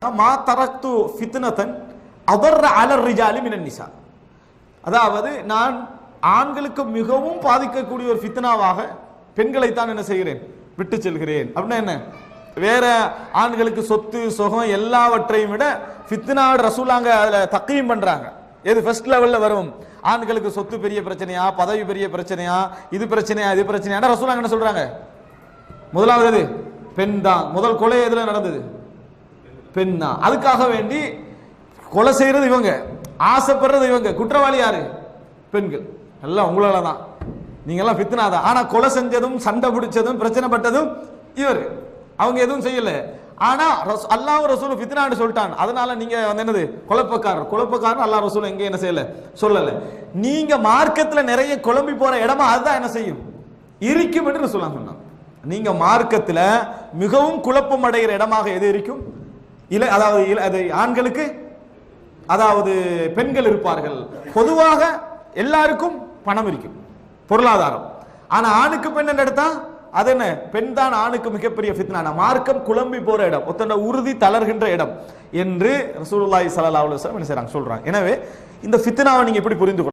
மா தரக்து ஃபித்னதன் அதர்ர அலர் ரிஜாலி மினன் நிசா. அதாவது நான் ஆண்களுக்கு மிகவும் பாதிக்கக்கூடிய ஒரு ஃபித்னாவாக பெண்களைத்தான் என்ன செய்கிறேன், விட்டு செல்கிறேன். அப்படின்னா என்ன, வேற ஆண்களுக்கு சொத்து சுகம் எல்லாவற்றையும் விட ஃபித்னாவோட ரசூலாங்க அதுல தக்கீம் பண்றாங்க. எது ஃபர்ஸ்ட் லெவல்ல வரும், ஆண்களுக்கு சொத்து பெரிய பிரச்சனையா, பதவி பெரிய பிரச்சனையா, இது பிரச்சனையா இது பிரச்சனையா, ரசூலாங்க என்ன சொல்றாங்க, முதலாவது பெண் தான். முதல் கொலை எதுல நடந்தது, பெண் தான். அதுக்காக வேண்டி கொலை செய்யறது இவங்க, ஆசைப்படுறது இவங்க, குற்றவாளி யாரு, பெண்கள். எல்லாம் உங்களால தான், நீங்க எல்லாம் ஃபித்னா தான். ஆனா கொலை செஞ்சதும் சண்டை பிடிச்சதும் பிரச்சனை பட்டதும் இவர், அவங்க எதுவும் செய்யல. ஆனா அல்லாஹ் ரசூல் ஃபித்னான்னு சொல்லிட்டான், அதனால நீங்க வந்து என்னது குழப்பக்காரர் அல்லாஹ் ரசூல் எங்க என்ன செய்யல சொல்லல. நீங்க மார்க்கத்துல நிறைய குழம்பி போற இடமா அதுதான் என்ன செய்யும், இருக்கும் என்று ரசூலுல்லாஹ் சொன்னான். நீங்க மார்க்கத்துல மிகவும் குழப்பம் அடைகிற இடமாக எது இருக்கும், அதாவது ஆண்களுக்கு, அதாவது பெண்கள் இருப்பார்கள். பொதுவாக எல்லாருக்கும் பணம் இருக்கும், பொருளாதாரம். ஆனா ஆணுக்கு பெண் எடுத்தா அது என்ன, பெண் தான் ஆணுக்கு மிகப்பெரிய ஃபித்னா. மார்க்கம் குழம்பி போற இடம், ஒத்தண்ட உறுதி தளர்கின்ற இடம் என்று ரசூலுல்லாஹி ஸல்லல்லாஹு அலைஹி வஸல்லம் என்ன செய்றாங்க சொல்றாங்க. எனவே இந்த ஃபித்னாவை நீங்க எப்படி புரிந்து